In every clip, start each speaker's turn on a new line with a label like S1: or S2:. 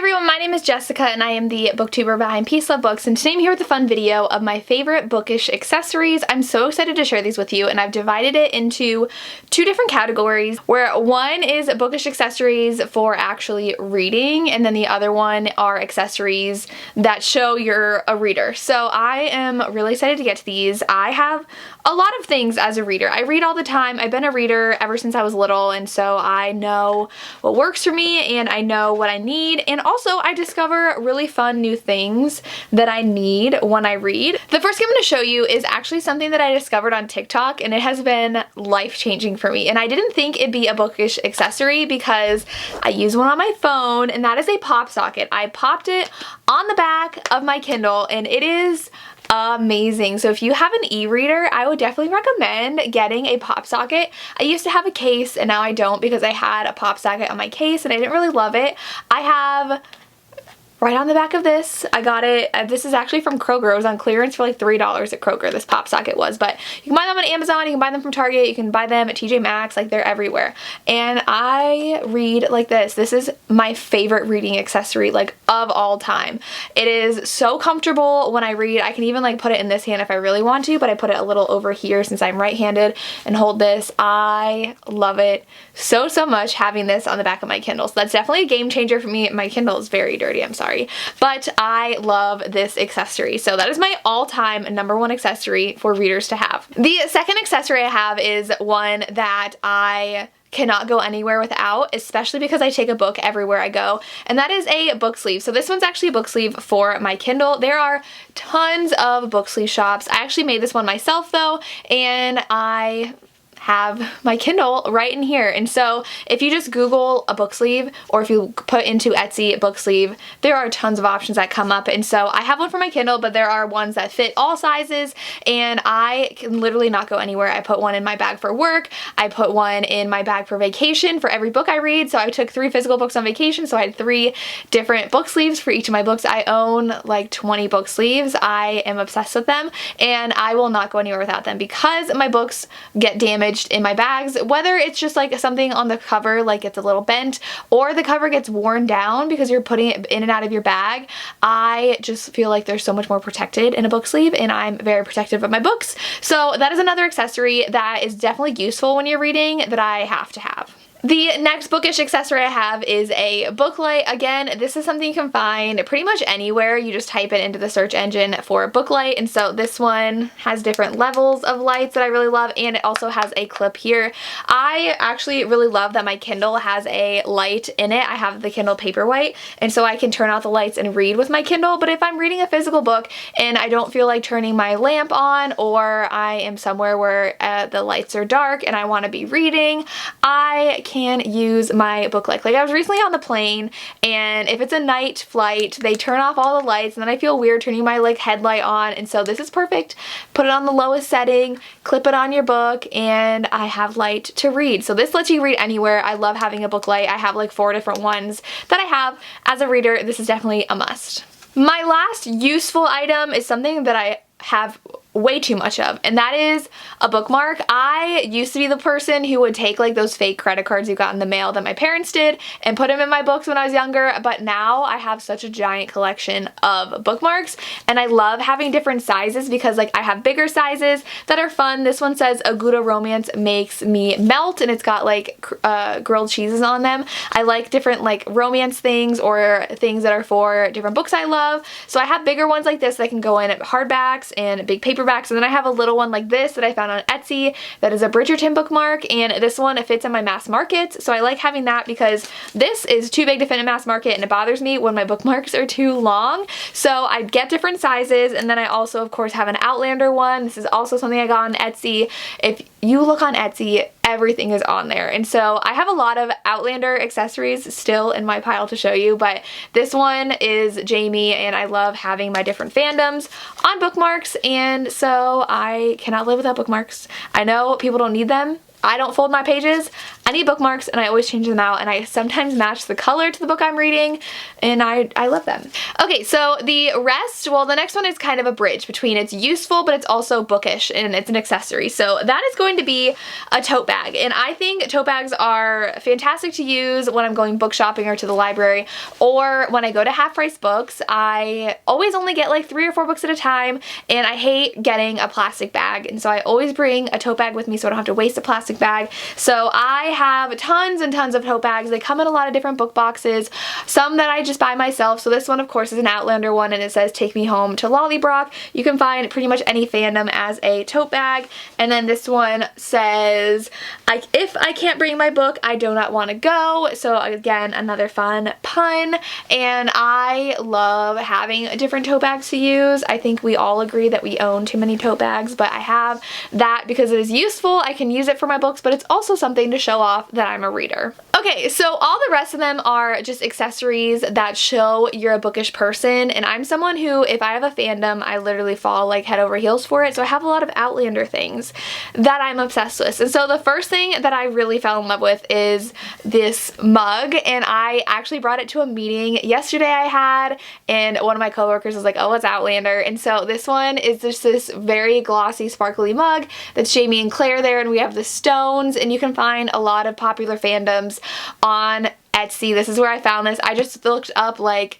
S1: everyone, my name is Jessica and I am the booktuber behind Peace Love Books, and today I'm here with a fun video of my favorite bookish accessories. I'm so excited to share these with you, and I've divided it into two different categories, where one is bookish accessories for actually reading, and then the other one are accessories that show you're a reader. So I am really excited to get to these. I have a lot of things as a reader. I read all the time. I've been a reader ever since I was little, and so I know what works for me and I know what I need, and also I discover really fun new things that I need when I read. The first thing I'm going to show you is actually something that I discovered on TikTok, and it has been life-changing for me, and I didn't think it'd be a bookish accessory because I use one on my phone, and that is a pop socket. I popped it on the back of my Kindle and it is amazing. So if you have an e-reader, I would definitely recommend getting a pop socket. I used to have a case and now I don't because I had a pop socket on my case and I didn't really love it. I have right on the back of this, I got it, this is actually from Kroger. It was on clearance for like $3 at Kroger, this pop socket was, but you can buy them on Amazon, you can buy them from Target, you can buy them at TJ Maxx, like they're everywhere. And I read like this. This is my favorite reading accessory, like of all time. It is so comfortable when I read. I can even like put it in this hand if I really want to, but I put it a little over here since I'm right-handed and hold this. I love it so much having this on the back of my Kindle. So that's definitely a game changer for me. My Kindle is very dirty, I'm sorry. But I love this accessory. So that is my all-time #1 accessory for readers to have. The second accessory I have is one that I cannot go anywhere without, especially because I take a book everywhere I go, and that is a book sleeve. So this one's actually a book sleeve for my Kindle. There are tons of book sleeve shops. I actually made this one myself though, and I have my Kindle right in here. And so if you just Google a book sleeve, or if you put into Etsy book sleeve, there are tons of options that come up. And so I have one for my Kindle, but there are ones that fit all sizes, and I can literally not go anywhere. I put one in my bag for work. I put one in my bag for vacation for every book I read. So I took 3 physical books on vacation, so I had 3 different book sleeves for each of my books. I own like 20 book sleeves. I am obsessed with them, and I will not go anywhere without them because my books get damaged in my bags, whether it's just like something on the cover like it's a little bent, or the cover gets worn down because you're putting it in and out of your bag. I just feel like there's so much more protected in a book sleeve, and I'm very protective of my books. So that is another accessory that is definitely useful when you're reading that I have to have. The next bookish accessory I have is a book light. Again, this is something you can find pretty much anywhere. You just type it into the search engine for book light, and so this one has different levels of lights that I really love, and it also has a clip here. I actually really love that my Kindle has a light in it. I have the Kindle Paperwhite, and so I can turn out the lights and read with my Kindle, but if I'm reading a physical book and I don't feel like turning my lamp on, or I am somewhere where the lights are dark and I want to be reading, I can use my book light. Like I was recently on the plane, and if it's a night flight, they turn off all the lights, and then I feel weird turning my like headlight on, and so this is perfect. Put it on the lowest setting, clip it on your book, and I have light to read. So this lets you read anywhere. I love having a book light. I have like 4 different ones that I have. As a reader, this is definitely a must. My last useful item is something that I have way too much of, and that is a bookmark. I used to be the person who would take like those fake credit cards you got in the mail that my parents did and put them in my books when I was younger, but now I have such a giant collection of bookmarks, and I love having different sizes because like I have bigger sizes that are fun. This one says "A Gouda Romance makes me melt," and it's got like grilled cheeses on them. I like different like romance things or things that are for different books I love, so I have bigger ones like this that can go in hardbacks and big paperbacks, and then I have a little one like this that I found on Etsy that is a Bridgerton bookmark, and this one, it fits in my mass market, so I like having that because this is too big to fit in mass market, and it bothers me when my bookmarks are too long. So I get different sizes, and then I also of course have an Outlander one. This is also something I got on Etsy. If you look on Etsy, everything is on there, and so I have a lot of Outlander accessories still in my pile to show you, but this one is Jamie, and I love having my different fandoms on bookmarks, and so I cannot live without bookmarks. I know people don't need them, I don't fold my pages. I need bookmarks and I always change them out, and I sometimes match the color to the book I'm reading, and I love them. Okay, so the rest, well, the next one is kind of a bridge between it's useful but it's also bookish and it's an accessory. So that is going to be a tote bag, and I think tote bags are fantastic to use when I'm going book shopping or to the library, or when I go to Half Price Books. I always only get like 3 or 4 books at a time, and I hate getting a plastic bag, and so I always bring a tote bag with me so I don't have to waste a plastic bag. So I have tons and tons of tote bags. They come in a lot of different book boxes, some that I just buy myself. So this one, of course, is an Outlander one, and it says "Take me home to Lollybrock." You can find pretty much any fandom as a tote bag. And then this one says, "If I can't bring my book, I do not want to go." So again, another fun pun. And I love having different tote bags to use. I think we all agree that we own too many tote bags, but I have that because it is useful. I can use it for my books, but it's also something to show off that I'm a reader. Okay, so all the rest of them are just accessories that show you're a bookish person, and I'm someone who, if I have a fandom, I literally fall like head over heels for it. So I have a lot of Outlander things that I'm obsessed with. And so the first thing that I really fell in love with is this mug, and I actually brought it to a meeting yesterday I had, and one of my coworkers was like, "Oh, it's Outlander." And so this one is just this very glossy, sparkly mug that's Jamie and Claire there, and we have the stones, and you can find a lot of popular fandoms on Etsy. This is where I found this. I just looked up like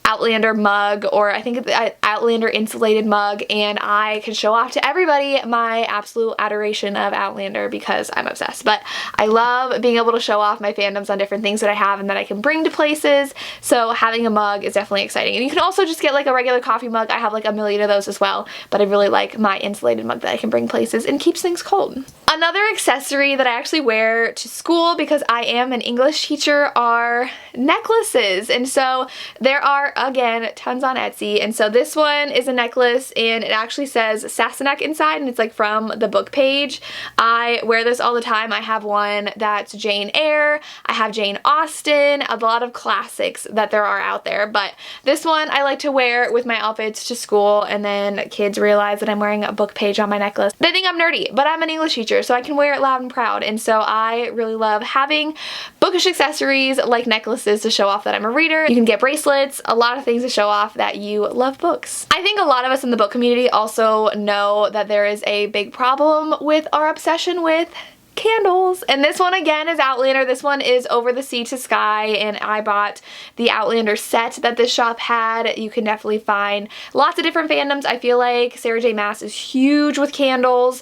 S1: Outlander mug, or I think it's Outlander insulated mug, and I can show off to everybody my absolute adoration of Outlander because I'm obsessed. But I love being able to show off my fandoms on different things that I have and that I can bring to places, so having a mug is definitely exciting. And you can also just get like a regular coffee mug. I have like a million of those as well, but I really like my insulated mug that I can bring places and keeps things cold. Another accessory that I actually wear to school because I am an English teacher are necklaces, and so there are, again, tons on Etsy. And so this one is a necklace, and it actually says Sassenach inside, and it's like from the book page. I wear this all the time. I have one that's Jane Eyre, I have Jane Austen, a lot of classics that there are out there, but this one I like to wear with my outfits to school, and then kids realize that I'm wearing a book page on my necklace. They think I'm nerdy, but I'm an English teacher, so I can wear it loud and proud. And so I really love having bookish accessories like necklaces to show off that I'm a reader. You can get bracelets, a lot of things to show off that you love books. I think a lot of us in the book community also know that there is a big problem with our obsession with candles, and this one again is Outlander. This one is Over the Sea to Sky, and I bought the Outlander set that this shop had. You can definitely find lots of different fandoms. I feel like Sarah J Maas is huge with candles.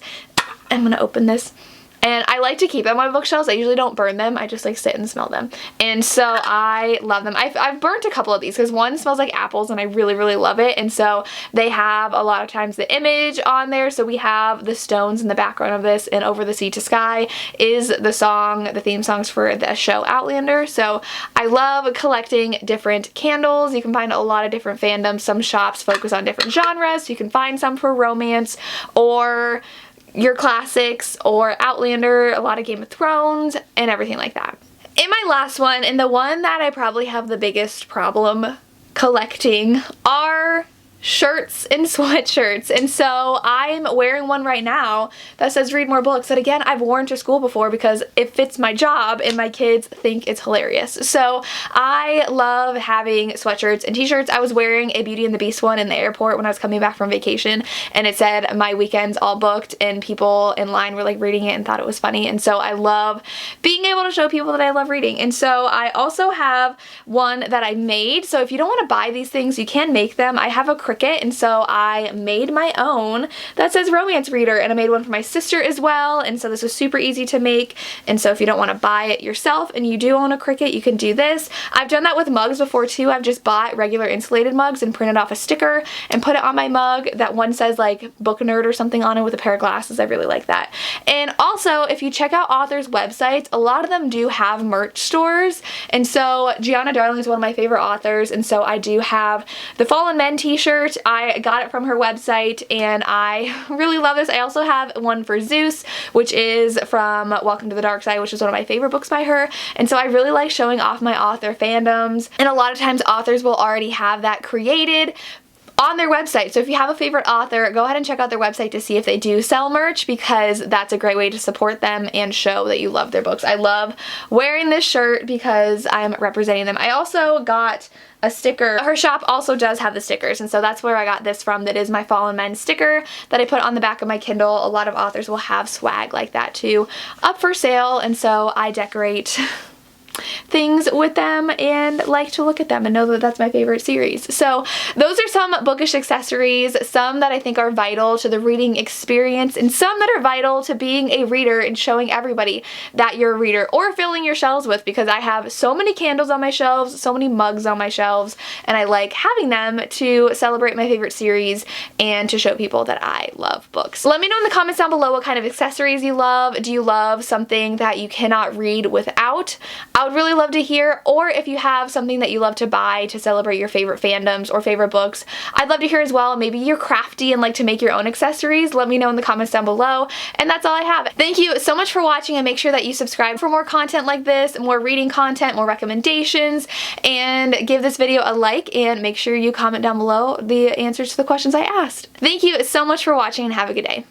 S1: I'm gonna open this. And I like to keep them on my bookshelves. I usually don't burn them. I just like sit and smell them. And so I love them. I've burnt a couple of these because one smells like apples and I really, really love it. And so they have a lot of times the image on there. So we have the stones in the background of this, and Over the Sea to Sky is the song, the theme songs for the show Outlander. So I love collecting different candles. You can find a lot of different fandoms. Some shops focus on different genres. So you can find some for romance or your classics or Outlander, a lot of Game of Thrones, and everything like that. In my last one, and the one that I probably have the biggest problem collecting, are shirts and sweatshirts. And so I'm wearing one right now that says Read More Books, that again I've worn to school before because it fits my job and my kids think it's hilarious. So I love having sweatshirts and t-shirts. I was wearing a Beauty and the Beast one in the airport when I was coming back from vacation, and it said my weekend's all booked, and people in line were like reading it and thought it was funny. And so I love being able to show people that I love reading. And so I also have one that I made. So if you don't want to buy these things, you can make them. I have a Cricut, and so I made my own that says Romance Reader, and I made one for my sister as well. And so this was super easy to make. And so if you don't want to buy it yourself and you do own a Cricut, you can do this. I've done that with mugs before too. I've just bought regular insulated mugs and printed off a sticker and put it on my mug. That one says like Book Nerd or something on it with a pair of glasses. I really like that. And also, if you check out authors' websites, a lot of them do have merch stores. And so Gianna Darling is one of my favorite authors, and so I do have the Fallen Men t-shirt. I got it from her website and I really love this. I also have one for Zeus, which is from Welcome to the Dark Side, which is one of my favorite books by her. And so I really like showing off my author fandoms, and a lot of times authors will already have that created on their website. So if you have a favorite author, go ahead and check out their website to see if they do sell merch, because that's a great way to support them and show that you love their books. I love wearing this shirt because I'm representing them. I also got a sticker. Her shop also does have the stickers, and so that's where I got this from. That is my Fallen Men sticker that I put on the back of my Kindle. A lot of authors will have swag like that too up for sale, and so I decorate things with them and like to look at them and know that that's my favorite series. So those are some bookish accessories, some that I think are vital to the reading experience and some that are vital to being a reader and showing everybody that you're a reader, or filling your shelves with, because I have so many candles on my shelves, so many mugs on my shelves, and I like having them to celebrate my favorite series and to show people that I love books. Let me know in the comments down below what kind of accessories you love. Do you love something that you cannot read without? I would really love to hear. Or if you have something that you love to buy to celebrate your favorite fandoms or favorite books, I'd love to hear as well. Maybe you're crafty and like to make your own accessories. Let me know in the comments down below. And that's all I have. Thank you so much for watching, and make sure that you subscribe for more content like this, more reading content, more recommendations, and give this video a like, and make sure you comment down below the answers to the questions I asked. Thank you so much for watching, and have a good day.